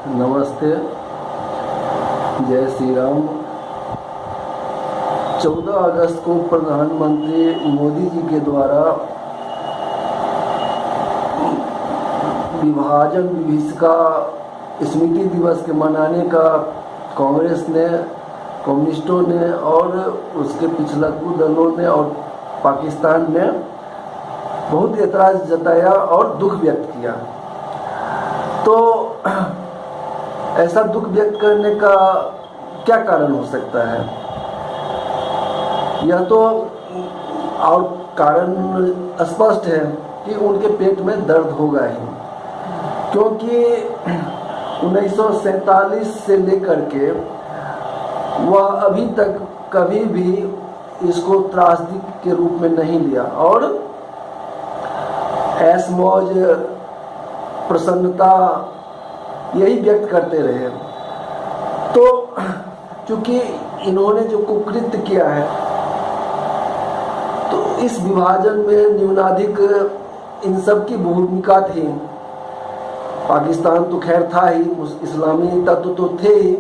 नमस्ते, जय श्री राम। 14 अगस्त को प्रधानमंत्री मोदी जी के द्वारा विभाजन विभीषिका स्मृति दिवस के मनाने का कांग्रेस ने, कम्युनिस्टों ने और उसके पिछलग्गू दलों ने और पाकिस्तान ने बहुत एतराज़ जताया और दुख व्यक्त किया। तो ऐसा दुख व्यक्त करने का क्या कारण हो सकता है? यह तो और कारण स्पष्ट है कि उनके पेट में दर्द होगा ही, क्योंकि 1947 से लेकर के वह अभी तक कभी भी इसको त्रासदी के रूप में नहीं लिया और ऐश मौज प्रसन्नता यही व्यक्त करते रहे। तो चूंकि इन्होंने जो कुकृत्य किया है, तो इस विभाजन में न्यूनाधिक इन सब की भूमिका थी। पाकिस्तान तो खैर था ही, इस्लामी तत्व तो थे ही,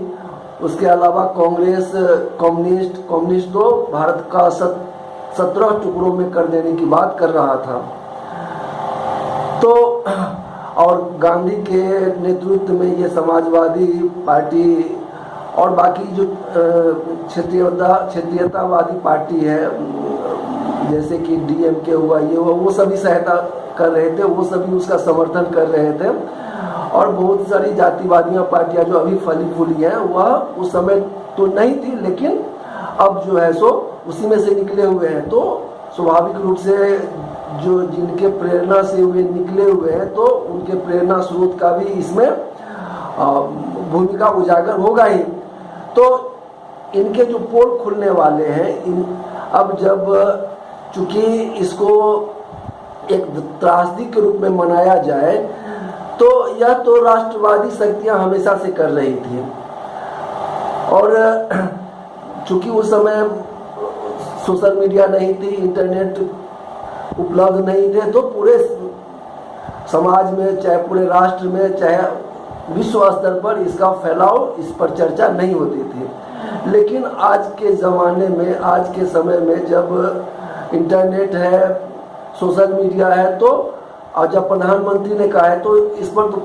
उसके अलावा कांग्रेस, कम्युनिस्ट तो भारत का 17 टुकड़ों में कर देने की बात कर रहा था। तो और गांधी के नेतृत्व में ये समाजवादी पार्टी और बाकी जो क्षेत्रीयतावादी पार्टी है, जैसे कि डीएमके हुआ, ये हुआ, वो सभी सहायता कर रहे थे, वो सभी उसका समर्थन कर रहे थे। और बहुत सारी जातिवादियां पार्टियां जो अभी फली फूली हैं, वह उस समय तो नहीं थी, लेकिन अब जो है सो उसी में से निकले हुए हैं। तो स्वाभाविक रूप से जो जिनके प्रेरणा से वे निकले हुए हैं, तो उनके प्रेरणा स्रोत का भी इसमें भूमिका उजागर होगा ही। तो इनके जो पोल खुलने वाले हैं, अब जब चूंकि इसको एक त्रासदी के रूप में मनाया जाए, तो यह तो राष्ट्रवादी शक्तियां हमेशा से कर रही थी। और चूंकि उस समय सोशल मीडिया नहीं थी, इंटरनेट उपलब्ध नहीं थे, तो पूरे समाज में, चाहे पूरे राष्ट्र में, चाहे विश्व स्तर पर इसका फैलाव, इस पर चर्चा नहीं होती थी। लेकिन आज के ज़माने में, आज के समय में जब इंटरनेट है, सोशल मीडिया है, तो और जब प्रधानमंत्री ने कहा है, तो इस पर तो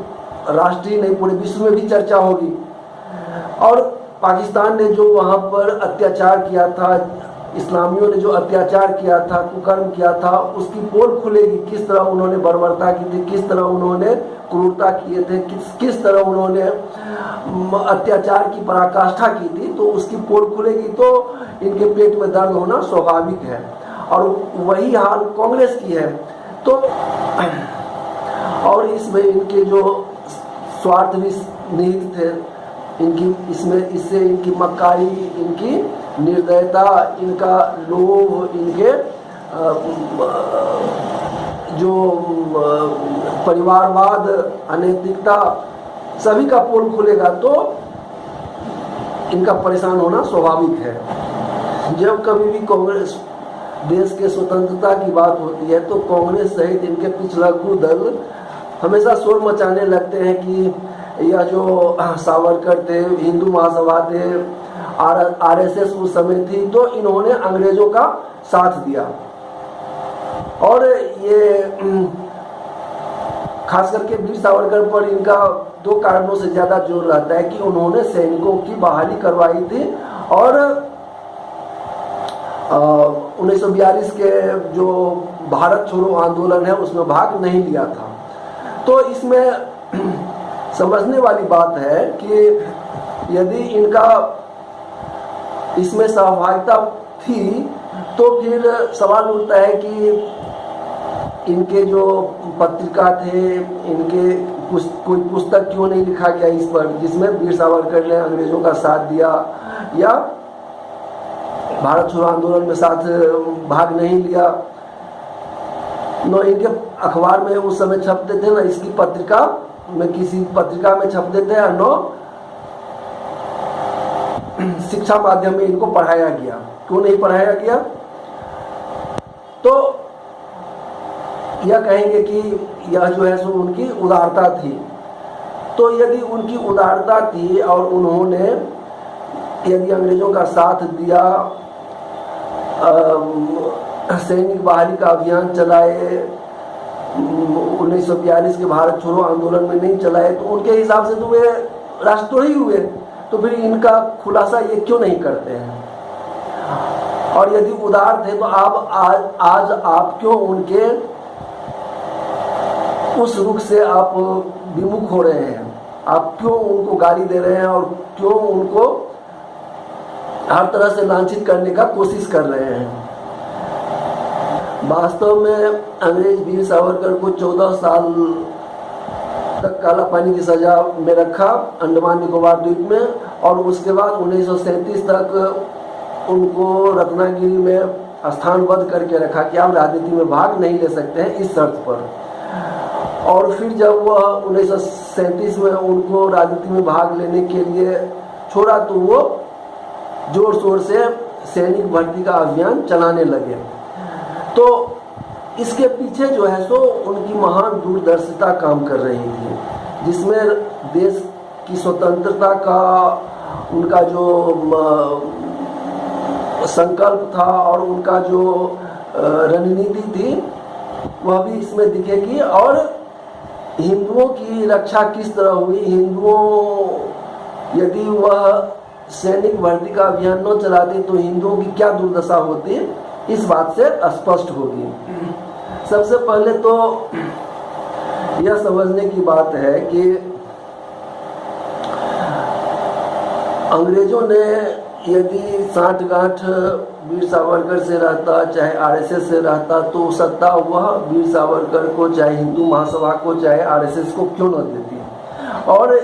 राष्ट्र ही नहीं पूरे विश्व में भी चर्चा होगी। और पाकिस्तान ने जो वहाँ पर अत्याचार किया था, इस्लामियों ने जो अत्याचार किया था, कुकर्म किया था, उसकी पोल खुलेगी। किस तरह उन्होंने बर्बरता की थी, किस तरह उन्होंने क्रूरता किए थे, किस तरह उन्होंने अत्याचार की पराकाष्ठा की थी, तो उसकी पोल खुलेगी। तो इनके पेट में दर्द होना स्वाभाविक है, और वही हाल कांग्रेस की है। तो और इसमें इनके जो स्वार्थ भी निहित थे, इससे इनकी मक्कारी, इनकी निर्दयता, इनका लोभ, इनके जो परिवारवाद, अनैतिकता, सभी का पोल खुलेगा, तो इनका परेशान होना स्वाभाविक है। जब कभी भी कांग्रेस देश के स्वतंत्रता की बात होती है, तो कांग्रेस सहित इनके पिछलग्गू दल हमेशा शोर मचाने लगते हैं कि यह जो सावरकर थे, हिंदू महासभा थे, आरएसएस उस समय थी, तो इन्होंने अंग्रेजों का साथ दिया। और ये खास करके वीर सावरकर पर इनका 2 कारणों से ज्यादा जोर रहता है कि उन्होंने सैनिकों की बहाली करवाई थी और 1942 के जो भारत छोड़ो आंदोलन है, उसमें भाग नहीं लिया था। तो इसमें समझने वाली बात है कि यदि इनका इसमें सहभागिता थी, तो फिर सवाल उठता है कि इनके जो पत्रिका थे, इनके कोई पुस्तक क्यों नहीं लिखा गया इस पर, जिसमें वीर सावरकर ने अंग्रेजों का साथ दिया या भारत छोड़ो आंदोलन में साथ भाग नहीं लिया। न इनके अखबार में उस समय छपते थे, न इसकी पत्रिका में, किसी पत्रिका में छपते थे, और न शिक्षा माध्यम में इनको पढ़ाया गया। क्यों नहीं पढ़ाया गया? तो यह कहेंगे कि यह जो है सो उनकी उदारता थी। तो यदि उनकी उदारता थी और उन्होंने यदि अंग्रेजों का साथ दिया, सैनिक बहाली का अभियान चलाए, 1942 के भारत छोड़ो आंदोलन में नहीं चलाए, तो उनके हिसाब से तो वे राष्ट्रद्रोही हुए। तो फिर इनका खुलासा ये क्यों नहीं करते हैं? और यदि उदार थे तो आप आज आप क्यों उनके उस रुख से आप विमुख हो रहे हैं? आप क्यों उनको गाली दे रहे हैं और क्यों उनको हर तरह से लांछित करने का कोशिश कर रहे हैं? वास्तव में अंग्रेज वीर सावरकर को 14 साल तक काला पानी की सजा में रखा अंडमान निकोबार द्वीप में, और उसके बाद 1937 तक उनको रत्नागिरी में स्थानबद्ध करके रखा कि आप राजनीति में भाग नहीं ले सकते हैं इस शर्त पर। और फिर जब वह 1937 में उनको राजनीति में भाग लेने के लिए छोड़ा तो वो जोर शोर से सैनिक भर्ती का अभियान चलाने लगे। तो इसके पीछे जो है सो उनकी महान दूरदर्शिता काम कर रही थी, जिसमें देश की स्वतंत्रता का उनका जो संकल्प था और उनका जो रणनीति थी वह भी इसमें दिखेगी। और हिंदुओं की रक्षा किस तरह हुई, हिंदुओं यदि वह सैनिक भर्ती का अभियान न चलाते तो हिंदुओं की क्या दुर्दशा होती, इस बात से स्पष्ट होगी। सबसे पहले तो यह समझने की बात है कि अंग्रेजों ने यदि साठगांठ वीर सावरकर से रहता, चाहे आरएसएस से रहता, तो सत्ता वह वीर सावरकर को, चाहे हिंदू महासभा को, चाहे आरएसएस को क्यों न देती, और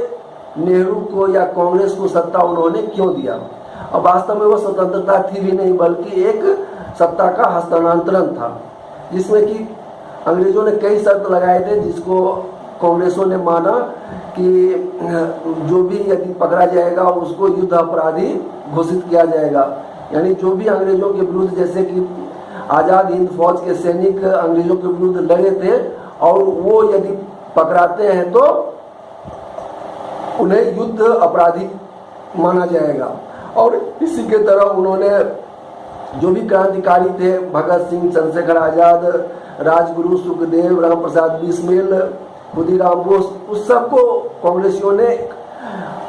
नेहरू को या कांग्रेस को सत्ता उन्होंने क्यों दिया? और वास्तव में वह स्वतंत्रता थी भी नहीं, बल्कि एक सत्ता का हस्तांतरण था, जिसमें कि अंग्रेजों ने कई शर्त लगाए थे, जिसको कांग्रेसों ने माना कि जो भी यदि पकड़ा जाएगा उसको युद्ध अपराधी घोषित किया जाएगा। यानी जो भी अंग्रेजों के विरुद्ध, जैसे कि आज़ाद हिंद फौज के सैनिक अंग्रेजों के विरुद्ध लड़े थे और वो यदि पकड़ाते हैं तो उन्हें युद्ध अपराधी माना जाएगा। और इसी के तरह उन्होंने जो भी क्रांतिकारी थे, भगत सिंह, चंद्रशेखर आजाद, राजगुरु, सुखदेव, राम प्रसाद बिस्मिल, खुदीराम बोस, उस सबको कांग्रेसियों ने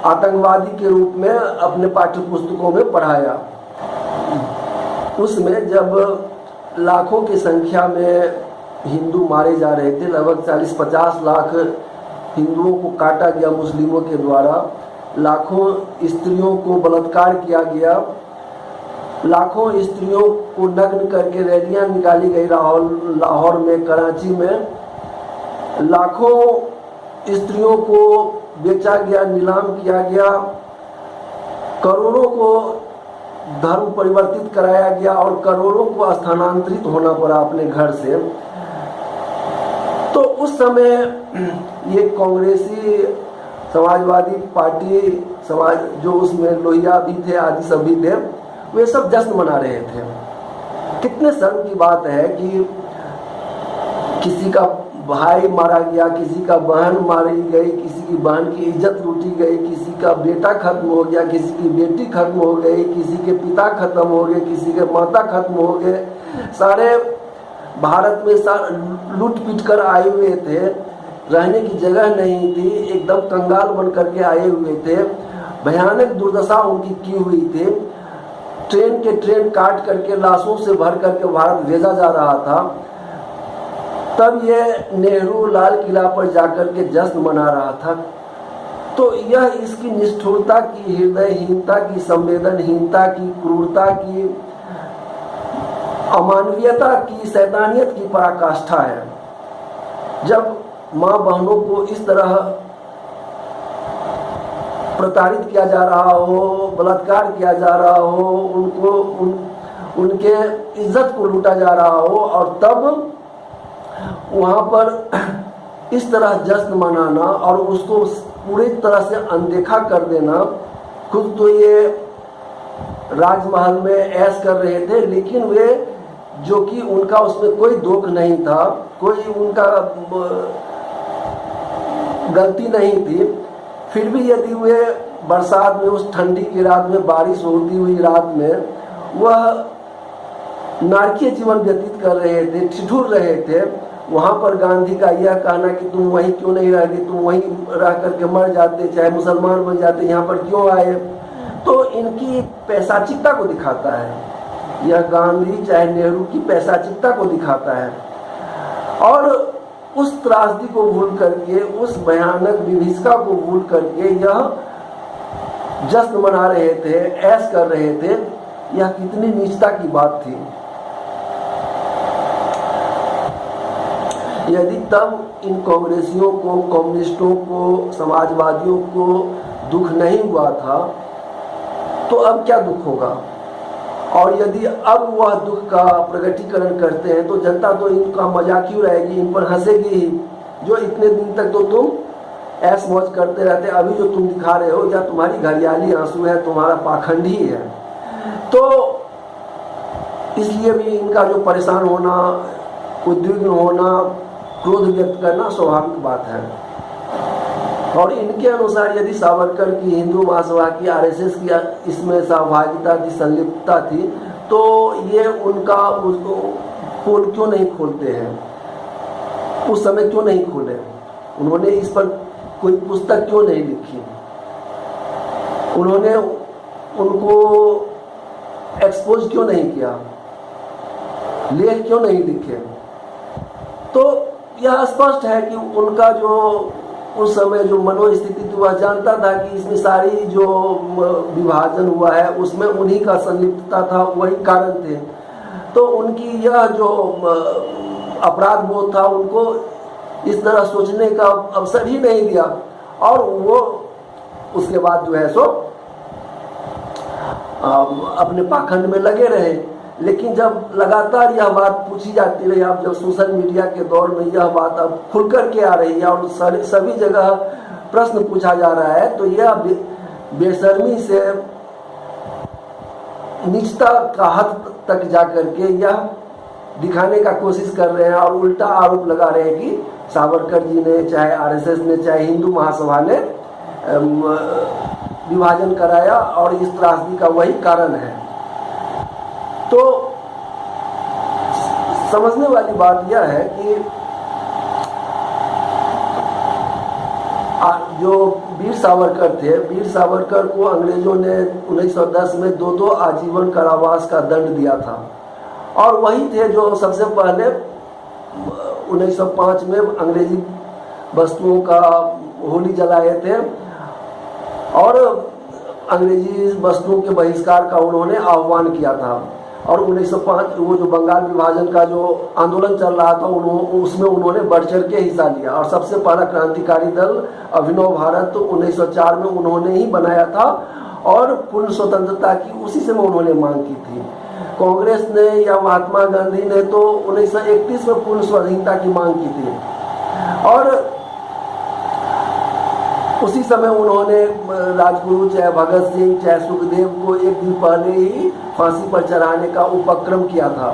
आतंकवादी के रूप में अपने पाठ्य पुस्तकों में पढ़ाया। उसमें जब लाखों की संख्या में हिंदू मारे जा रहे थे, लगभग 40-50 लाख हिंदुओं को काटा गया मुस्लिमों के द्वारा, लाखों स्त्रियों को बलात्कार किया गया, लाखों स्त्रियों को नग्न करके रैलियां निकाली गई लाहौर में, कराची में, लाखों स्त्रियों को बेचा गया, नीलाम किया गया, करोड़ों को धर्म परिवर्तित कराया गया और करोड़ों को स्थानांतरित होना पड़ा अपने घर से। तो उस समय ये कांग्रेसी समाजवादी पार्टी, समाज जो उसमें लोहिया भी थे, आदि सभी थे, वे सब जश्न मना रहे थे। कितने शर्म की बात है कि किसी का भाई मारा गया, किसी का बहन मारी गई, किसी की बहन की इज्जत लूटी गई, किसी का बेटा खत्म हो गया, किसी की बेटी खत्म हो गई, किसी के पिता खत्म हो गए, किसी के माता खत्म हो गए। सारे भारत में लूट पीट कर आए हुए थे, रहने की जगह नहीं थी, एकदम कंगाल बन करके आए हुए थे, भयानक दुर्दशा उनकी की हुई थी। ट्रेन के ट्रेन काट करके लाशों से भर करके भारत भेजा जा रहा था। तब ये नेहरू लाल किला पर जाकर के जश्न मना रहा था। तो यह इसकी निष्ठुरता की, हृदयहीनता की, संवेदनहीनता की, क्रूरता की, अमानवीयता की, शैतानियत की पराकाष्ठा है। जब माँ बहनों को इस तरह प्रताड़ित किया जा रहा हो, बलात्कार किया जा रहा हो, उनके इज्जत को लूटा जा रहा हो, और तब वहाँ पर इस तरह जश्न मनाना और उसको पूरी तरह से अनदेखा कर देना। खुद तो ये राजमहल में ऐश कर रहे थे, लेकिन वे जो कि उनका उसमें कोई दोष नहीं था, कोई उनका गलती नहीं थी, फिर भी यदि वे बरसात में, उस ठंडी की रात में, बारिश होती हुई रात में वह नारकीय जीवन व्यतीत कर रहे थे, ठिठुर रहे थे, वहाँ पर गांधी का यह कहना कि तुम वहीं क्यों नहीं रह गए, तुम वहीं रह करके मर जाते, चाहे मुसलमान बन जाते, यहाँ पर क्यों आए, तो इनकी पैशाचिकता को दिखाता है। यह गांधी चाहे नेहरू की पैशाचिकता को दिखाता है। और उस त्रासदी को भूल करके, उस भयानक विभीषिका को भूल करके यह जश्न मना रहे थे, ऐश कर रहे थे। यह कितनी नीचता की बात थी। यदि तब इन कांग्रेसियों को, कम्युनिस्टों को, समाजवादियों को दुख नहीं हुआ था, तो अब क्या दुख होगा। और यदि अब वह दुख का प्रकटीकरण करते हैं तो जनता तो इनका मजाक क्यों रहेगी, इन पर हंसेगी ही। जो इतने दिन तक तो तुम ऐश मौज करते रहते, अभी जो तुम दिखा रहे हो या तुम्हारी घरियाली आंसू है, तुम्हारा पाखंड ही है। तो इसलिए भी इनका जो परेशान होना, उद्विग्न होना, क्रोध व्यक्त करना स्वाभाविक बात है। और इनके अनुसार यदि सावरकर की हिंदू महासभा की, आरएसएस की इसमें सहभागिता थी, संलिप्तता थी, तो ये उनका उसको पोल क्यों नहीं खोलते हैं, उस समय क्यों नहीं खोले, उन्होंने इस पर कोई पुस्तक क्यों नहीं लिखी, उन्होंने उनको एक्सपोज क्यों नहीं किया, लेख क्यों नहीं लिखे। तो यह स्पष्ट है कि उनका जो उस समय जो मनोस्थिति थी, वह जानता था कि इसमें सारी जो विभाजन हुआ है उसमें उन्हीं का संलिप्तता था, वही कारण थे। तो उनकी यह जो अपराध बोध था, उनको इस तरह सोचने का अवसर ही नहीं दिया। और वो उसके बाद जो है सो अपने पाखंड में लगे रहे। लेकिन जब लगातार यह बात पूछी जाती रही, अब जब सोशल मीडिया के दौर में यह बात अब खुल कर के आ रही है और सभी जगह प्रश्न पूछा जा रहा है, तो यह बेशर्मी से नीचता का हद तक जाकर के यह दिखाने का कोशिश कर रहे हैं और उल्टा आरोप लगा रहे हैं कि सावरकर जी ने, चाहे आरएसएस ने, चाहे हिंदू महासभा ने विभाजन कराया और इस त्रासदी का वही कारण है। तो समझने वाली बात यह है कि जो वीर सावरकर थे, वीर सावरकर को अंग्रेजों ने 1910 में 2 आजीवन कारावास का दंड दिया था। और वही थे जो सबसे पहले 1905 में अंग्रेजी वस्तुओं का होली जलाए थे और अंग्रेजी वस्तुओं के बहिष्कार का उन्होंने आह्वान किया था। और 1905 वो जो बंगाल विभाजन का जो आंदोलन चल रहा था, उसमें उन्होंने बढ़ चढ़ के हिस्सा लिया। और सबसे पहला क्रांतिकारी दल अभिनव भारत 1904 में उन्होंने ही बनाया था और पूर्ण स्वतंत्रता की उसी समय उन्होंने मांग की थी। कांग्रेस ने या महात्मा गांधी ने तो 1931 में पूर्ण स्वाधीनता की मांग की थी। और उसी समय उन्होंने राजगुरु, चाहे भगत सिंह, चाहे सुखदेव को एक दिन पहले ही फांसी पर चढ़ाने का उपक्रम किया था।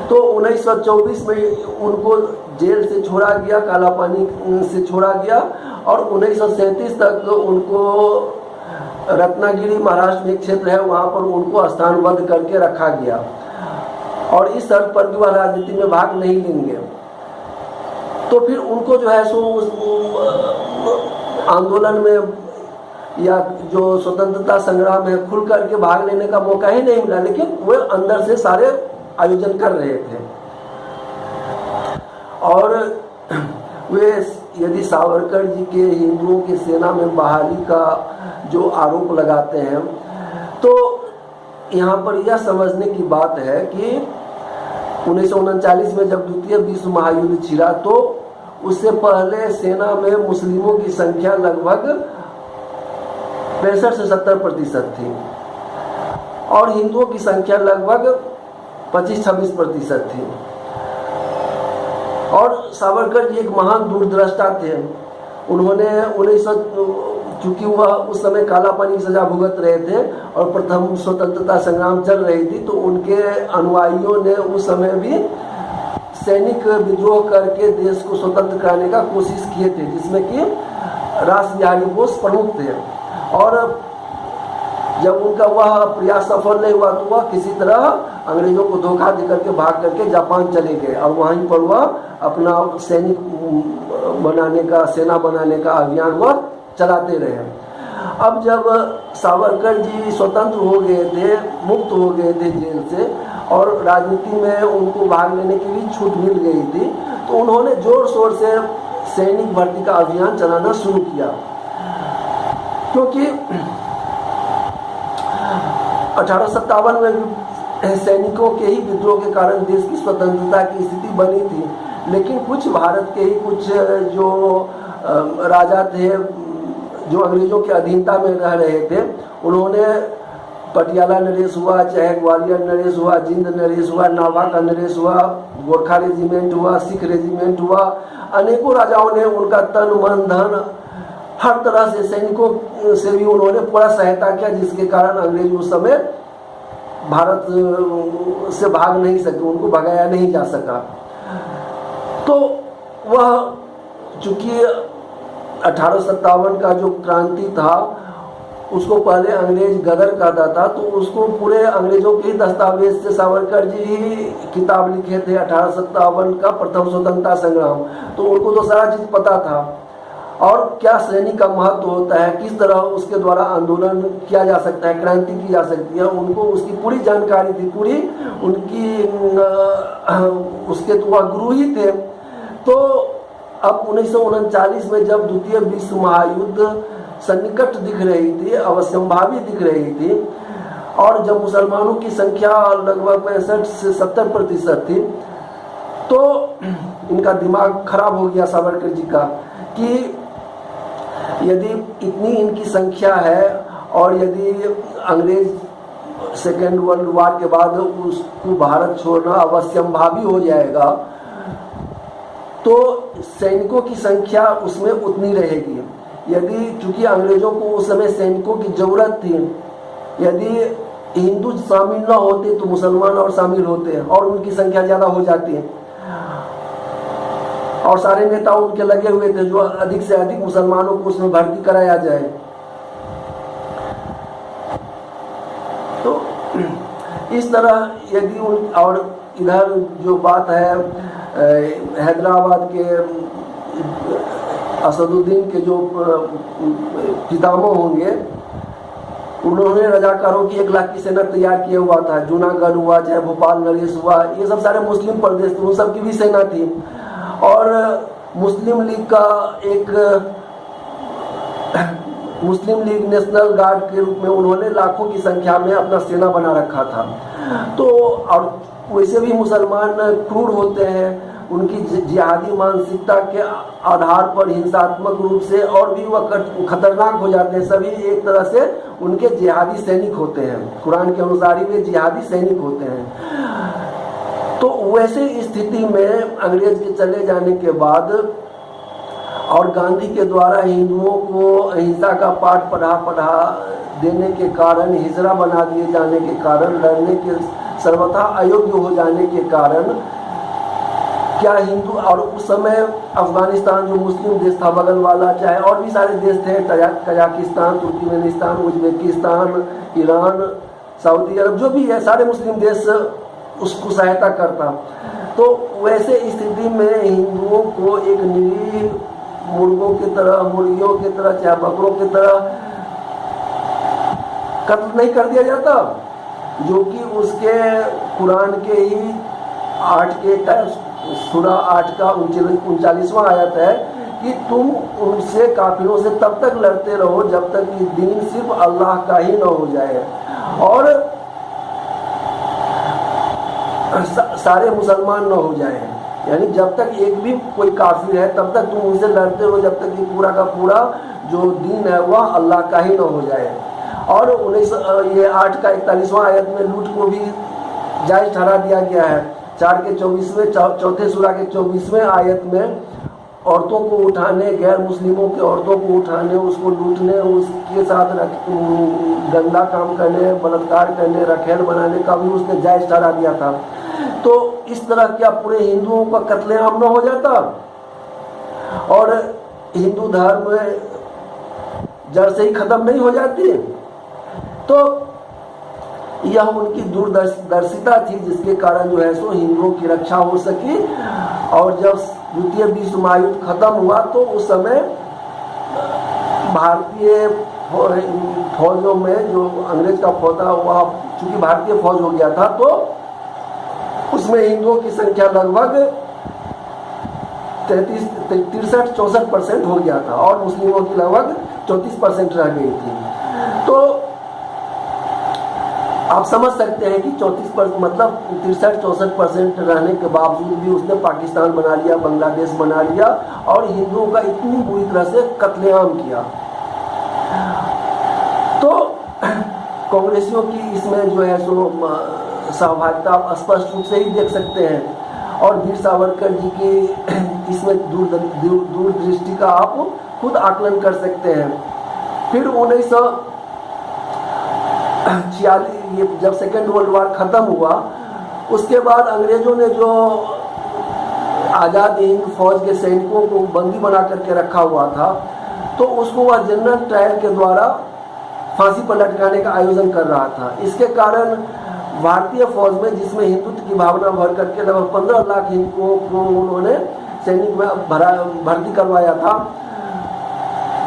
तो 1924 में उनको जेल से छोड़ा गया, काला पानी से छोड़ा गया और 1937 तक उनको रत्नागिरी, महाराष्ट्र में एक क्षेत्र है, वहाँ पर उनको स्थानबद्ध करके रखा गया और इस शर्त पर कि वह राजनीति में भाग नहीं लेंगे। तो फिर उनको जो है सो उस आंदोलन में या जो स्वतंत्रता संग्राम में खुल करके भाग लेने का मौका ही नहीं मिला, लेकिन वे अंदर से सारे आयोजन कर रहे थे। और वे यदि सावरकर जी के हिंदुओं की सेना में बहाली का जो आरोप लगाते हैं, तो यहाँ पर यह समझने की बात है कि 1939 में जब द्वितीय विश्व महायुद्ध छिड़ा, तो उससे पहले सेना में मुस्लिमों की संख्या लगभग 65 से 70% थी और हिंदुओं की संख्या लगभग 25-26% थी। और सावरकर जी एक महान दूरदृष्टा थे। उन्होंने 1900, चूंकि वह उस समय काला पानी की सजा भुगत रहे थे और प्रथम स्वतंत्रता संग्राम चल रही थी, तो उनके अनुयायियों ने उस समय भी सैनिक विद्रोह करके देश को स्वतंत्र कराने का कोशिश किए थे, जिसमें कि रास बिहारी बोस प्रमुख थे। और जब उनका वह प्रयास सफल नहीं हुआ तो वह किसी तरह अंग्रेजों को धोखा देकर के भाग करके जापान चले गए और वहीं पर वह अपना सैनिक बनाने का, सेना बनाने का अभियान वह चलाते रहे। अब जब सावरकर जी स्वतंत्र हो गए थे, मुक्त हो गए थे जेल से, और राजनीति में उनको भाग लेने की भी छूट मिल गई थी, तो उन्होंने जोर शोर से सैनिक भर्ती का अभियान चलाना शुरू किया। क्योंकि 1857 में भी सैनिकों के ही विद्रोह के कारण देश की स्वतंत्रता की स्थिति बनी थी, लेकिन कुछ भारत के ही कुछ जो राजा थे जो अंग्रेजों के अधीनता में रह रहे थे, उन्होंने पटियाला नरेश हुआ, चाहे ग्वालियर नरेश हुआ, जिंद नरेश हुआ, नाभा का नरेश हुआ, गोरखा रेजिमेंट हुआ, सिख रेजिमेंट हुआ, अनेकों राजाओं ने उनका तन मन धन हर तरह से सैनिकों से भी उन्होंने पूरा सहायता किया, जिसके कारण अंग्रेज उस समय भारत से भाग नहीं सके, उनको भगाया नहीं जा सका। तो वह चूंकि 1857 का जो क्रांति था उसको पहले अंग्रेज गदर कहता था, तो उसको पूरे अंग्रेजों के दस्तावेज से सावरकर जी ही किताब लिखे थे 1857 का प्रथम स्वतंत्रता संग्राम, तो उनको तो सारा चीज पता था और क्या सैनिक का महत्व होता है, किस तरह उसके द्वारा आंदोलन किया जा सकता है, क्रांति की जा सकती है, उनको उसकी पूरी जानकारी थी, पूरी उनकी उसके तो वह गुरु ही थे। तो अब 1939 में जब द्वितीय विश्व महायुद्ध सन्निकट दिख रही थी, अवश्यंभावी दिख रही थी, और जब मुसलमानों की संख्या लगभग 65 से 70% थी, तो इनका दिमाग खराब हो गया सावरकर जी का कि यदि इतनी इनकी संख्या है और यदि अंग्रेज सेकेंड वर्ल्ड वॉर के बाद उसको भारत छोड़ना अवश्यंभावी हो जाएगा, तो सैनिकों की संख्या उसमें उतनी रहेगी। यदि चूंकि अंग्रेजों को उस समय सैनिकों की जरूरत थी, यदि हिंदू शामिल न होते तो मुसलमान और शामिल होते और उनकी संख्या ज्यादा हो जाती, और सारे नेता उनके लगे हुए थे जो अधिक से अधिक मुसलमानों को उसमें भर्ती कराया जाए। तो इस तरह यदि और इधर जो बात है हैदराबाद के असदुद्दीन के जो पितामह होंगे, उन्होंने रजाकारों की 1 लाख की सेना तैयार किया हुआ था। जूनागढ़ हुआ, चाहे भोपाल नरेश हुआ, ये सब सारे मुस्लिम प्रदेश थे, उन सब की भी सेना थी। और मुस्लिम लीग का एक मुस्लिम लीग नेशनल गार्ड के रूप में उन्होंने लाखों की संख्या में अपना सेना बना रखा था। तो और वैसे भी मुसलमान क्रूर होते हैं, उनकी जिहादी मानसिकता के आधार पर हिंसात्मक रूप से और भी वह खतरनाक हो जाते हैं। सभी एक तरह से उनके जिहादी सैनिक होते हैं, कुरान के अनुसार ही वे जिहादी सैनिक होते हैं। तो वैसे स्थिति में अंग्रेज के चले जाने के बाद और गांधी के द्वारा हिंदुओं को अहिंसा का पाठ पढ़ा देने के कारण, हिजरा बना दिए जाने के कारण, लड़ने के सर्वथा अयोग्य हो जाने के कारण, क्या हिंदू, और उस समय अफगानिस्तान जो मुस्लिम देश था बगल वाला, चाहे और भी सारे देश थे, Kazakhstan, Turkmenistan, Uzbekistan, Iran, Saudi Arabia, जो भी है सारे मुस्लिम देश उसको सहायता करता। तो वैसे स्थिति में हिंदुओं को एक निरीह मुर्गों की तरह, मुर्गियों की तरह, चाहे बकरों की तरह कत्ल नहीं कर दिया जाता, जो कि उसके कुरान के ही 8 के सूरा 8 का 39वां आयत है कि तुम उनसे काफिरों से तब तक लड़ते रहो जब तक कि दीन सिर्फ अल्लाह का ही न हो जाए, और सारे मुसलमान न हो जाए। यानी जब तक एक भी कोई काफिर है तब तक तुम उनसे लड़ते रहो जब तक कि पूरा का पूरा जो दीन है वह अल्लाह का ही न हो जाए। और 8 का 41वां आयत में लूट को भी जायज ठहरा दिया गया है। 4 के 24वें, चौथे सूरा के 24वें आयत में औरतों को उठाने, गैर मुस्लिमों के औरतों को उठाने, उसको लूटने, उसके साथ गंदा काम करने, बलात्कार करने, रखेल बनाने का भी उसने जायज ठहरा दिया था। तो इस तरह क्या पूरे हिंदुओं का कत्लेआम न हो जाता? और हिंदू धर्म जड़ से ही खत्म नहीं हो जाती। तो यह उनकी दूरदर्शिता थी, जिसके कारण जो है सो हिंदुओं की रक्षा हो सकी। और जब द्वितीय विश्व महायुद्ध खत्म हुआ तो उस समय भारतीय फौजों में जो अंग्रेज का फौज था वह चूंकि भारतीय फौज हो गया था, तो उसमें हिंदुओं की संख्या लगभग 63-64% हो गया था और मुस्लिमों की लगभग 34% रह गई थी। तो आप समझ सकते हैं कि 34% मतलब 63-64% रहने के बावजूद भी उसने पाकिस्तान बना लिया, बांग्लादेश बना लिया और हिंदुओं का इतनी बुरी तरह से कत्लेआम किया। तो कांग्रेसियों की इसमें जो है सो सहभागिता आप स्पष्ट रूप से ही देख सकते हैं और वीर सावरकर जी की इसमें दूरदृष्टि का आप खुद आकलन कर सकते हैं। फिर 1946 जब सेकेंड वर्ल्ड वार खत्म हुआ, उसके बाद अंग्रेजों ने जो आज़ाद हिंद फौज के सैनिकों को बंदी बना करके रखा हुआ था, तो उसको वह जनरल ट्रायल के द्वारा फांसी पर लटकाने का आयोजन कर रहा था। इसके कारण भारतीय फौज में, जिसमें हिंदुत्व की भावना भर करके लगभग 15 लाख हिंदुओं को उन्होंने सैनिक में भर्ती करवाया था,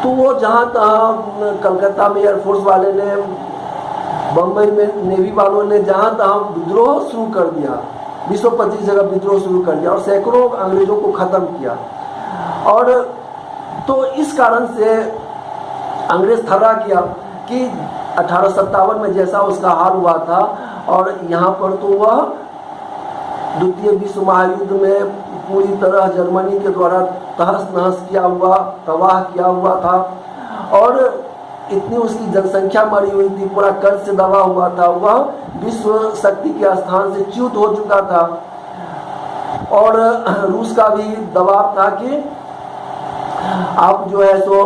तो वो जहाँ तहाँ कलकत्ता में एयरफोर्स वाले ने, बम्बई में नेवी वालों ने जहाँ तहाँ विद्रोह शुरू कर दिया, 225 जगह विद्रोह शुरू कर दिया और सैकड़ों अंग्रेजों को ख़त्म किया। और तो इस कारण से अंग्रेज थर्रा किया कि 1857 में जैसा उसका हाल हुआ था और यहाँ पर तो वह द्वितीय विश्व महायुद्ध में पूरी तरह जर्मनी के द्वारा तहस नहस किया हुआ, तबाह किया हुआ था और इतनी उसकी जनसंख्या मरी हुई थी, पूरा कर्ज से दबा हुआ था, वह विश्व शक्ति के स्थान से च्युत हो चुका था। और रूस का भी दबाव था कि आप जो है सो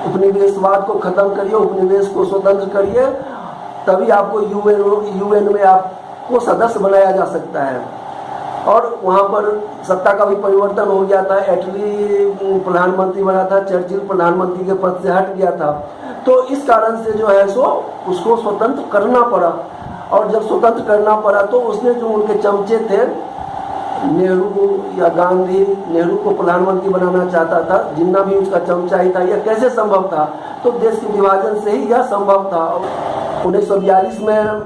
उपनिवेशवाद को खत्म करिए, उपनिवेश को स्वतंत्र करिए, तभी आपको यूएन में आपको सदस्य बनाया जा सकता है। और वहाँ पर सत्ता का भी परिवर्तन हो गया था, एटली प्रधानमंत्री बना था, चर्चिल प्रधानमंत्री के पद से हट गया था। तो इस कारण से जो है सो उसको स्वतंत्र करना पड़ा। और जब स्वतंत्र करना पड़ा तो उसने जो उनके चमचे थे, नेहरू या गांधी, नेहरू को प्रधानमंत्री बनाना चाहता था, जिन्ना भी उसका चमचा ही था। यह कैसे संभव था? तो देश के विभाजन से ही यह संभव था। 1942 में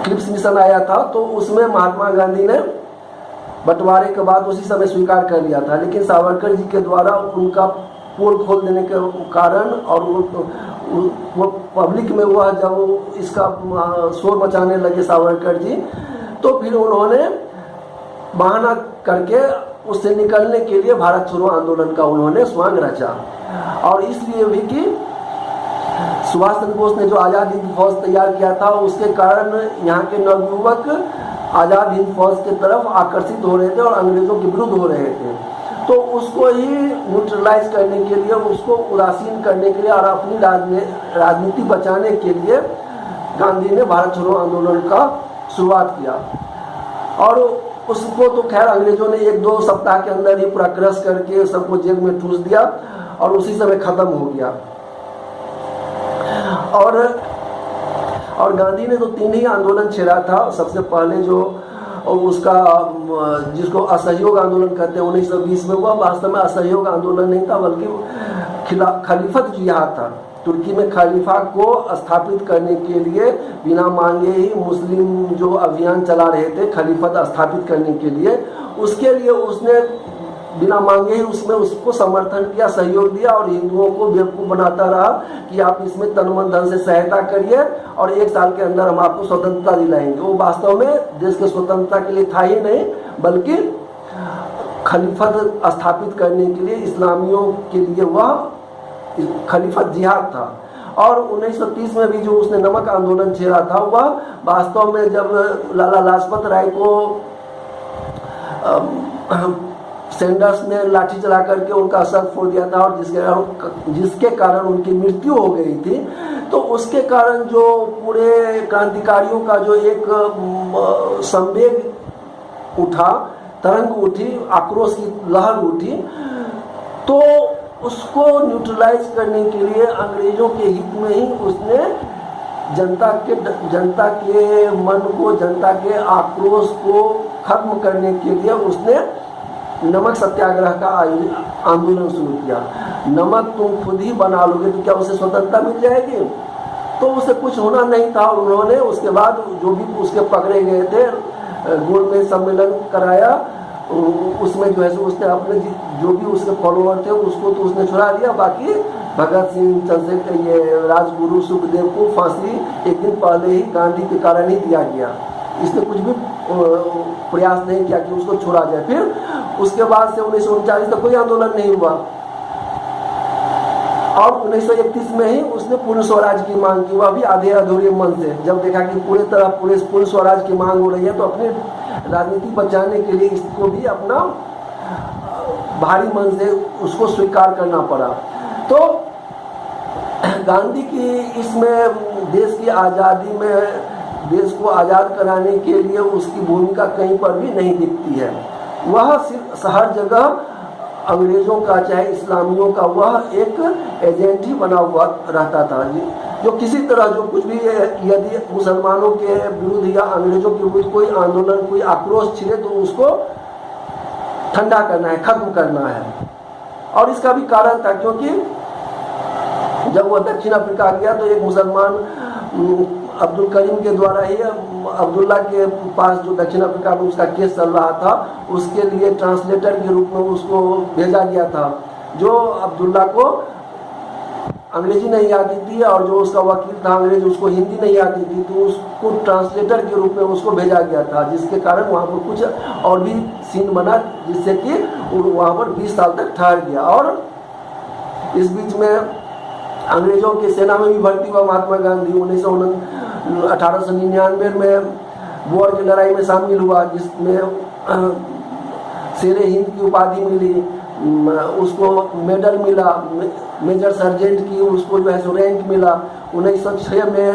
क्रिप्स मिशन आया था, तो उसमें महात्मा गांधी ने बंटवारे के बाद उसी समय स्वीकार कर लिया था, लेकिन सावरकर जी के द्वारा उनका पोल खोल देने के कारण और वो पब्लिक में हुआ, जब इसका शोर मचाने लगे सावरकर जी, तो फिर उन्होंने बहाना करके उससे निकलने के लिए भारत छोड़ो आंदोलन का उन्होंने स्वांग रचा। और इसलिए भी कि सुभाष चंद्र बोस ने जो आज़ाद हिंद फौज तैयार किया था, उसके कारण यहाँ के नवयुवक आज़ाद हिंद फौज की तरफ आकर्षित हो रहे थे और अंग्रेजों के विरुद्ध हो रहे थे। तो उसको ही न्यूट्रलाइज करने के लिए, उसको उदासीन करने के लिए और अपनी राजनीति बचाने के लिए गांधी ने भारत छोड़ो आंदोलन का शुरुआत किया। और उसको तो खैर अंग्रेजों ने 1-2 सप्ताह के अंदर ही पूरा क्रश करके सबको जेल में ठूस दिया और उसी समय खत्म हो गया। और गांधी ने तो 3 ही आंदोलन छेड़ा था। सबसे पहले जो उसका, जिसको असहयोग आंदोलन कहते हैं, 1920 में हुआ। वास्तव में असहयोग आंदोलन नहीं था, बल्कि खलीफत जिहाद था। तुर्की में खलीफा को स्थापित करने के लिए बिना मांगे ही मुस्लिम जो अभियान चला रहे थे खलीफत स्थापित करने के लिए, उसके लिए उसने बिना मांगे ही उसमें उसको समर्थन किया, सहयोग दिया और हिंदुओं को बेवकूफ़ बनाता रहा कि आप इसमें तन मन धन से सहायता करिए और 1 साल के अंदर हम आपको स्वतंत्रता दिलाएंगे। वो वास्तव में देश के स्वतंत्रता के लिए था ही नहीं, बल्कि खलीफत स्थापित करने के लिए, इस्लामियों के लिए वह खलीफत जिहाद था। और 1930 में भी जो उसने नमक आंदोलन छेड़ा था, वह वास्तव में जब लाला लाजपत राय को सैंडर्स ने लाठी चला करके उनका सर फोड़ दिया था और जिसके कारण उनकी मृत्यु हो गई थी, तो उसके कारण जो पूरे क्रांतिकारियों का जो एक संवेग उठा, तरंग उठी, आक्रोश की लहर उठी, तो उसको न्यूट्रलाइज करने के लिए अंग्रेजों के हित में ही उसने जनता के मन को, जनता के आक्रोश को खत्म करने के लिए उसने नमक सत्याग्रह का आंदोलन शुरू किया। नमक तुम खुद ही बना लोगे तो क्या उसे स्वतंत्रता मिल जाएगी? तो उसे कुछ होना नहीं था। उन्होंने उसके बाद जो भी उसके पकड़े गए थे, गोलमेज सम्मेलन कराया, उसमें जो है उसने अपने जो भी उसके फॉलोअर थे उसको तो उसने छुड़ा दिया। बाकी भगत सिंह, चंद्रशेखर, ये राजगुरु, सुखदेव को फांसी एक दिन पहले ही गांधी के कारण ही दिया गया। इसने कुछ भी प्रयास नहीं किया कि उसको छोड़ा जाए। फिर उसके बाद से 1939 तक कोई आंदोलन नहीं हुआ और 1931 में ही उसने पूर्ण स्वराज की मांग की, वह भी आधे अधूरे मन से। जब देखा कि पूर्ण स्वराज की मांग हो रही है तो अपनी राजनीति बचाने के लिए इसको भी अपना भारी मन से उसको स्वीकार करना पड़ा। तो गांधी की इसमें देश की आज़ादी में, देश को आज़ाद कराने के लिए उसकी भूमिका कहीं पर भी नहीं दिखती है। वह सिर्फ हर जगह अंग्रेजों का चाहे इस्लामियों का वह एक एजेंट ही बना हुआ रहता था, जो किसी तरह जो कुछ भी यदि मुसलमानों के विरुद्ध या अंग्रेजों के विरुद्ध कोई आंदोलन, कोई आक्रोश छिड़े तो उसको ठंडा करना है, खत्म करना है। और इसका भी कारण था क्योंकि जब वह दक्षिण अफ्रीका गया तो एक मुसलमान अब्दुल करीम के द्वारा ही अब्दुल्ला के पास जो दक्षिण अफ्रीका में उसका केस चल रहा था उसके लिए ट्रांसलेटर के रूप में उसको भेजा गया था। जो अब्दुल्ला को अंग्रेजी नहीं आती थी और जो उसका वकील था अंग्रेज, उसको हिंदी नहीं आती थी, तो उसको ट्रांसलेटर के रूप में उसको भेजा गया था, जिसके कारण वहाँ पर कुछ और भी सीन बना जिससे कि वहाँ पर 20 साल तक ठहर गया। और इस बीच में अंग्रेजों की सेना में भी भर्ती हुआ महात्मा गांधी। 1899 में बोअर की लड़ाई में शामिल हुआ, जिसमें शेरे हिंद की उपाधि मिली, उसको मेडल मिला, मेजर सर्जेंट की उसको जो है सो रैंक मिला। 1906 में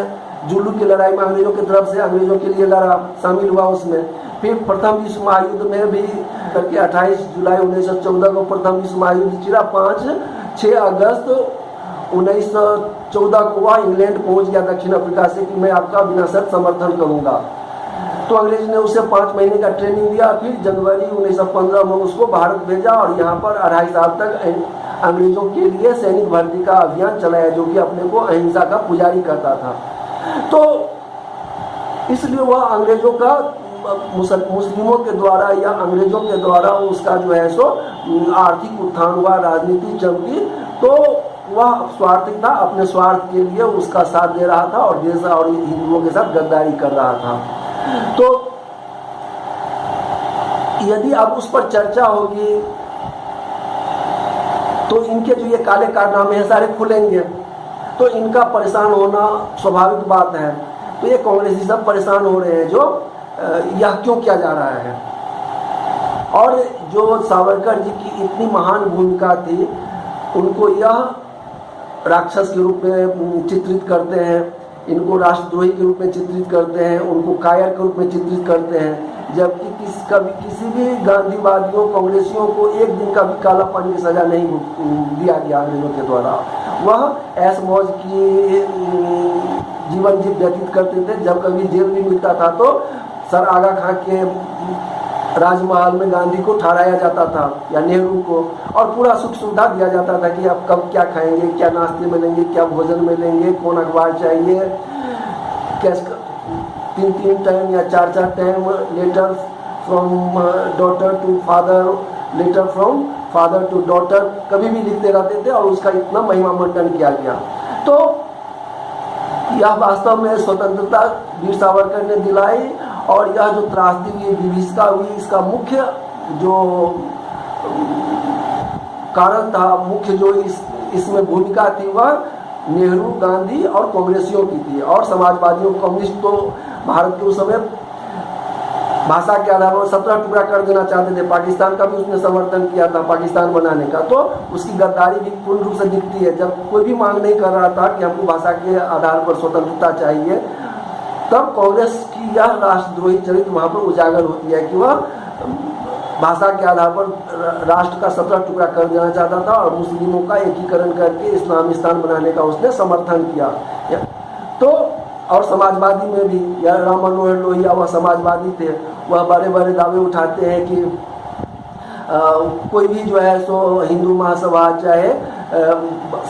जुल्लू की लड़ाई में अंग्रेजों की तरफ से अंग्रेजों के लिए लड़ा, शामिल हुआ उसमें। फिर प्रथम विश्व महायुद्ध में भी करके 28 जुलाई 1914 को प्रथम विश्व महायुद्ध छिड़ा। 6 अगस्त 1914 को वह इंग्लैंड पहुंच गया दक्षिण अफ्रीका से कि मैं आपका बिना शर्त समर्थन करूंगा। तो अंग्रेज ने उसे 5 महीने का ट्रेनिंग दिया। फिर जनवरी 1915 में उसको भारत भेजा और यहाँ पर 2.5 साल तक अंग्रेजों के लिए सैनिक भर्ती का अभियान चलाया, जो कि अपने को अहिंसा का पुजारी करता था। तो इसलिए वह अंग्रेजों का मुस्लिमों के द्वारा या अंग्रेजों के द्वारा उसका जो है सो आर्थिक उत्थान हुआ, राजनीति चमकी। तो वह स्वार्थी था, अपने स्वार्थ के लिए उसका साथ दे रहा था और देश और हिंदुओं के साथ गद्दारी कर रहा था। तो यदि अब उस पर चर्चा होगी तो इनके जो ये काले कारनामे हैं सारे खुलेंगे, तो इनका परेशान होना स्वाभाविक बात है। तो ये कांग्रेसी सब परेशान हो रहे हैं, जो यह क्यों किया जा रहा है। और जो सावरकर जी की इतनी महान भूमिका थी, उनको यह राक्षस के रूप में चित्रित करते हैं, इनको राष्ट्रद्रोही के रूप में चित्रित करते हैं, उनको कायर के रूप में चित्रित करते हैं। जबकि किसी भी गांधीवादियों, कांग्रेसियों को एक दिन का भी काला पानी की सजा नहीं दिया गया अंग्रेजों के द्वारा। वह ऐश मौज की जीवन व्यतीत करते थे। जब कभी जेल भी मिलता था तो सर आगा खां के राजमहल में गांधी को ठहराया जाता था या नेहरू को, और पूरा सुख सुविधा दिया जाता था कि आप कब क्या खाएंगे, क्या नाश्ते मिलेंगे, क्या भोजन मिलेंगे, कौन अखबार चाहिए, कैसे 3 टाइम या 4 time letter from daughter to father, letter from father to daughter कभी भी लिखते रहते थे और उसका इतना महिमा मंडन किया गया। तो यह वास्तव में स्वतंत्रता वीर सावरकर ने दिलाई। और यह जो त्रासदी हुई, विभीषिका हुई, इसका मुख्य जो कारण था, मुख्य जो इसमें भूमिका थी, वह नेहरू, गांधी और कांग्रेसियों की थी। और समाजवादियों, कम्युनिस्ट तो भारत के उस समय भाषा के आधार पर 17 टुकड़ा कर देना चाहते थे। पाकिस्तान का भी उसने समर्थन किया था, पाकिस्तान बनाने का। तो उसकी गद्दारी भी पूर्ण रूप से दिखती है। जब कोई भी मांग नहीं कर रहा था कि हमको भाषा के आधार पर स्वतंत्रता चाहिए, तब कांग्रेस की यह राष्ट्रद्रोही चरित्र वहाँ पर उजागर होती है कि वह भाषा के आधार पर राष्ट्र का 17 टुकड़ा कर देना चाहता था और मुस्लिमों का एकीकरण करके इस्लामिस्तान बनाने का उसने समर्थन किया। तो और समाजवादी में भी या राम मनोहर लोहिया वह समाजवादी थे, वह बड़े बड़े दावे उठाते हैं कि कोई भी जो है सो हिंदू महासभा चाहे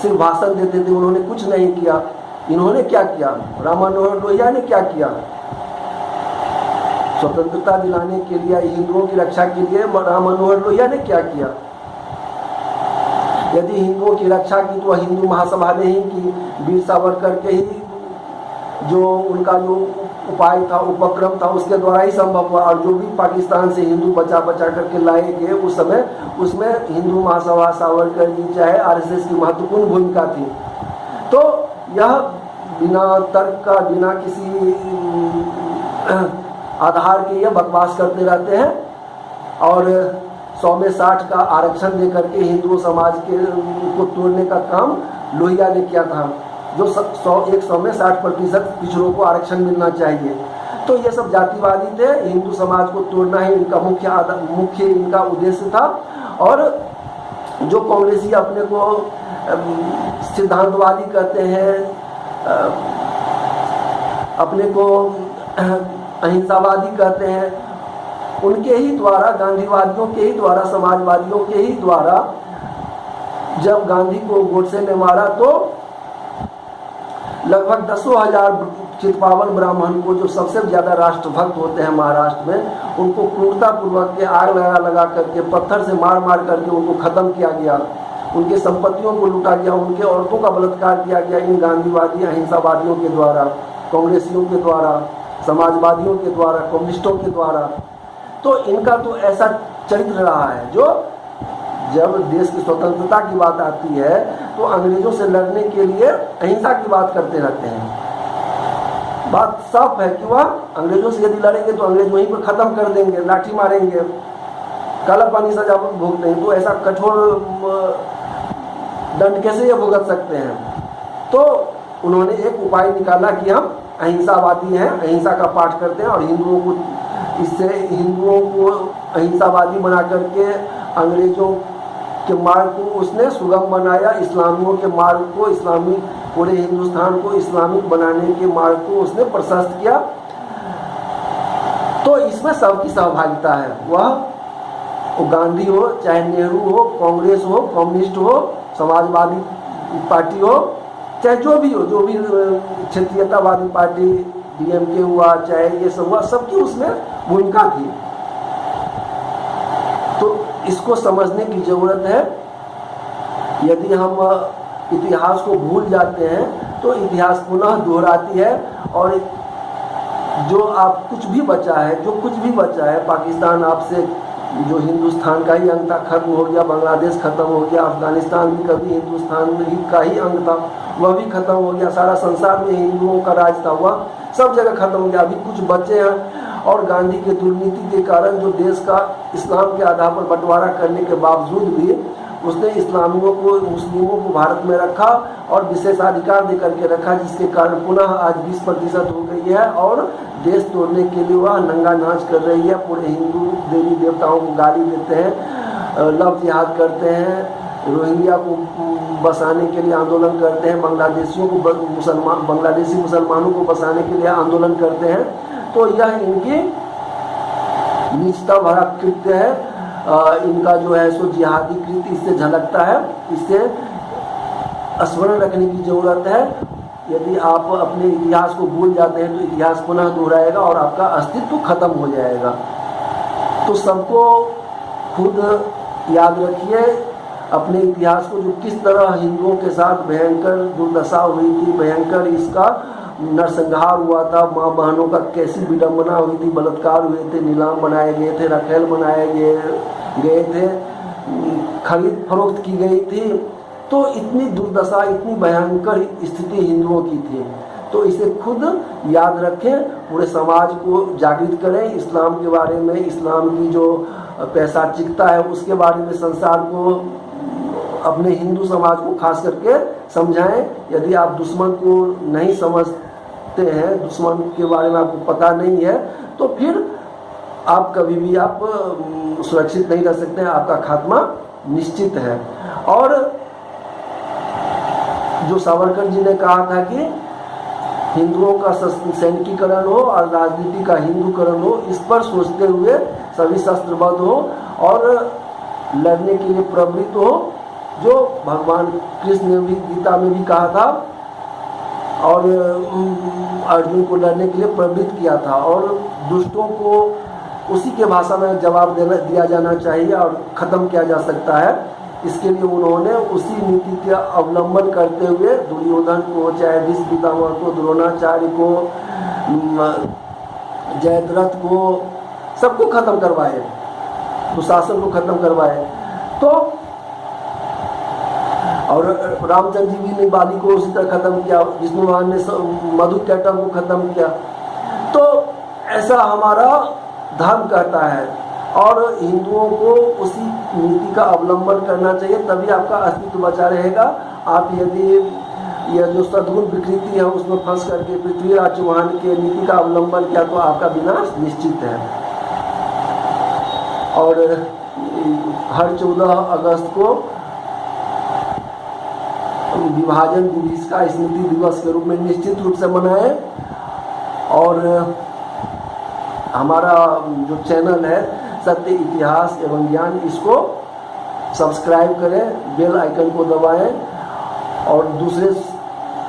सिर्फ भाषण देते थे, उन्होंने कुछ नहीं किया। इन्होंने क्या किया? राम मनोहर लोहिया ने क्या किया? स्वतंत्रता दिलाने के लिए, हिंदुओं की रक्षा के लिए राम मनोहर लोहिया ने क्या किया? यदि हिंदुओं की रक्षा की तो हिंदू महासभा ने ही की। वीर सावरकर के ही जो उनका जो उपाय था, उपक्रम था, उसके द्वारा ही संभव हुआ। और जो भी पाकिस्तान से हिंदू बचा करके लाए गए उस समय, उसमें हिंदू महासभा, सावरकर जी चाहे आरएसएस की महत्वपूर्ण भूमिका थी। तो यह बिना तर्क का, बिना किसी आधार के ये बकवास करते रहते हैं और 100 में 60 का आरक्षण देकर के हिंदू समाज के को तोड़ने का काम लोहिया ने किया था, जो 100 में 60% पिछड़ों को आरक्षण मिलना चाहिए। तो ये सब जातिवादी थे, हिंदू समाज को तोड़ना ही इनका मुख्य इनका उद्देश्य था। और जो कांग्रेसी अपने को सिद्धांतवादी कहते हैं, अपने को अहिंसावादी कहते हैं, उनके ही द्वारा, गांधीवादियों के ही द्वारा, समाजवादियों के ही द्वारा जब गांधी को गोडसे ने मारा तो लगभग 10,000 चितपावन ब्राह्मण को, जो सबसे ज्यादा राष्ट्रभक्त होते हैं महाराष्ट्र में, उनको क्रूरतापूर्वक के आग लगा करके, पत्थर से मार करके उनको खत्म किया गया। उनके संपत्तियों को लूटा गया, उनके औरतों का बलात्कार किया गया इन गांधीवादी अहिंसावादियों के द्वारा, कांग्रेसियों के द्वारा, समाजवादियों के द्वारा, कम्युनिस्टों के द्वारा। तो इनका तो ऐसा चरित्र रहा है, जो जब देश की स्वतंत्रता की बात आती है तो अंग्रेजों से लड़ने के लिए अहिंसा की बात करते रहते हैं। बात साफ है कि वह अंग्रेजों से यदि लड़ेंगे तो अंग्रेज वहीं पर खत्म कर देंगे, लाठी मारेंगे, काला पानी सजा भोगते हैं। तो ऐसा कठोर दंड कैसे ये भुगत सकते हैं? तो उन्होंने एक उपाय निकाला कि हम अहिंसावादी हैं, अहिंसा का पाठ करते हैं और हिंदुओं को अहिंसावादी बना करके अंग्रेजों के मार्ग को उसने सुगम बनाया, इस्लामियों के मार्ग को, इस्लामी पूरे हिंदुस्तान को इस्लामिक बनाने के मार्ग को उसने प्रशस्त किया। तो इसमें सबकी सहभागिता है, वह गांधी हो, चाहे नेहरू हो, कांग्रेस हो, कम्युनिस्ट हो, समाजवादी पार्टी हो, चाहे जो भी हो, जो भी क्षेत्रीयतावादी पार्टी, डीएमके हुआ, चाहे ये सब हुआ, सबकी उसमें भूमिका थी। तो इसको समझने की जरूरत है। यदि हम इतिहास को भूल जाते हैं तो इतिहास पुनः दोहराती है। और जो आप कुछ भी बचा है, पाकिस्तान आपसे जो हिंदुस्तान का ही अंग था, खत्म हो गया, बांग्लादेश खत्म हो गया, अफगानिस्तान भी कभी हिंदुस्तान का ही अंग था, वह भी खत्म हो गया, सारा संसार में हिंदुओं का राज था, वह सब जगह खत्म हो गया। अभी कुछ बचे हैं और गांधी के दुर्नीति के कारण जो देश का इस्लाम के आधार पर बंटवारा करने के बावजूद भी उसने इस्लामियों को, मुस्लिमों को भारत में रखा और विशेषाधिकार देकर के रखा, जिसके कारण पुनः आज 20% हो गई है और देश तोड़ने के लिए वह नंगा नाच कर रही है। पूरे हिंदू देवी देवताओं को गाली देते हैं, लव जिहाद करते हैं, रोहिंग्या को बसाने के लिए आंदोलन करते हैं, बांग्लादेशियों को बांग्लादेशी मुसलमानों को बसाने के लिए आंदोलन करते हैं। तो यह इनकी नीचता भरा कृत्य है। इनका जो है सो जिहादी कृत्य इससे झलकता है, इससे स्मरण रखने की जरूरत है। यदि आप अपने इतिहास को भूल जाते हैं तो इतिहास पुनः दोहराएगा और आपका अस्तित्व खत्म हो जाएगा। तो सबको खुद याद रखिए अपने इतिहास को, जो किस तरह हिंदुओं के साथ भयंकर दुर्दशा हुई थी, भयंकर इसका नरसंहार हुआ था, माँ बहनों का कैसी विडंबना हुई थी, बलात्कार हुए थे, नीलाम बनाए गए थे, रखेल बनाए गए थे, खरीद फरोख्त की गई थी। तो इतनी दुर्दशा, इतनी भयंकर स्थिति हिंदुओं की थी। तो इसे खुद याद रखें, पूरे समाज को जागृत करें इस्लाम के बारे में, इस्लाम की जो पैशाचिकता है उसके बारे में संसार को, अपने हिंदू समाज को खास करके समझाएं। यदि आप दुश्मन को नहीं समझते हैं, दुश्मन के बारे में आपको पता नहीं है, तो फिर आप कभी भी आप सुरक्षित नहीं रह सकते हैं, आपका खात्मा निश्चित है। और जो सावरकर जी ने कहा था कि हिंदुओं का सैनिकीकरण हो और राजनीति का हिंदूकरण हो, इस पर सोचते हुए सभी शस्त्रबद्ध हो और लड़ने के लिए प्रवृत्त हो, जो भगवान कृष्ण ने भी गीता में भी कहा था और अर्जुन को लड़ने के लिए प्रवृत्त किया था। और दुष्टों को उसी के भाषा में जवाब दिया जाना चाहिए और ख़त्म किया जा सकता है। इसके लिए उन्होंने उसी नीति का अवलंबन करते हुए दुर्योधन को, चाहे भीष्म पितामह को, द्रोणाचार्य को, जयद्रथ को, सबको खत्म करवाए, दुशासन को खत्म करवाए। तो और रामचंद्र जी भी ने बाली को उसी तरह खत्म किया, विष्णु भगवान ने मधुकैटभ को खत्म किया। तो ऐसा हमारा धर्म कहता है और हिंदुओं को उसी नीति का अवलंबन करना चाहिए, तभी आपका अस्तित्व बचा रहेगा। आप यदि यह जो सद्गुण विकृति है उसमें फंस करके पृथ्वीराज चौहान के नीति का अवलंबन किया तो आपका विनाश निश्चित है। और हर 14 अगस्त को विभाजन दिवस का स्मृति दिवस के रूप में निश्चित रूप से मनाएं। और हमारा जो चैनल है सत्य, इतिहास एवं ज्ञान, इसको सब्सक्राइब करें, बेल आइकन को दबाएं और दूसरे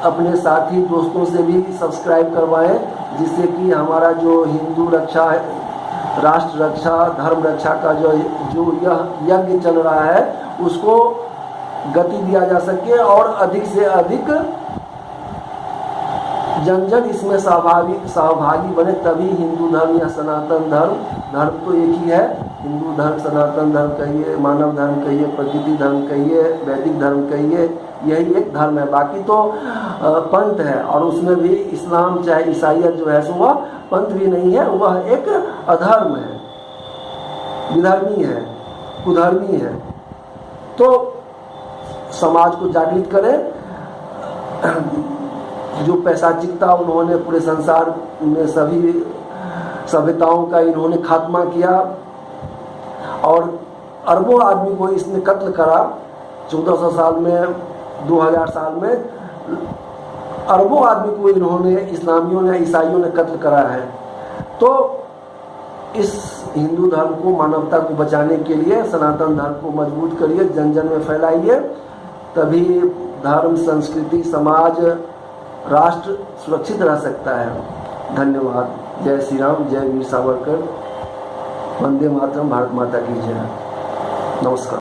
अपने साथी दोस्तों से भी सब्सक्राइब करवाएं, जिससे कि हमारा जो हिंदू रक्षा, राष्ट्र रक्षा, धर्म रक्षा का जो यह यज्ञ चल रहा है उसको गति दिया जा सके और अधिक से अधिक जन जन इसमें सहभागी बने, तभी हिंदू धर्म या सनातन धर्म तो एक ही है। हिंदू धर्म, सनातन धर्म कहिए, मानव धर्म कहिए, प्रकृति धर्म कहिए, वैदिक धर्म कहिए, यही एक धर्म है। बाकी तो पंथ है और उसमें भी इस्लाम चाहे ईसाइयत जो है सो वह पंथ भी नहीं है, वह एक अधर्म है, विधर्मी है, कुधर्मी है। तो समाज को जागृत करें। जो पैसाचिकता उन्होंने पूरे संसार में सभी सभ्यताओं का इन्होंने खात्मा किया और अरबों आदमी को इसने कत्ल करा। 1400 साल में, 2000 साल में अरबों आदमी को इन्होंने, इस्लामियों ने, ईसाइयों ने कत्ल करा है। तो इस हिंदू धर्म को, मानवता को बचाने के लिए सनातन धर्म को मजबूत करिए, जन जन में फैलाइए, तभी धर्म, संस्कृति, समाज, राष्ट्र सुरक्षित रह सकता है। धन्यवाद। जय श्री राम, जय वीर सावरकर, वंदे मातरम, भारत माता की जय। नमस्कार।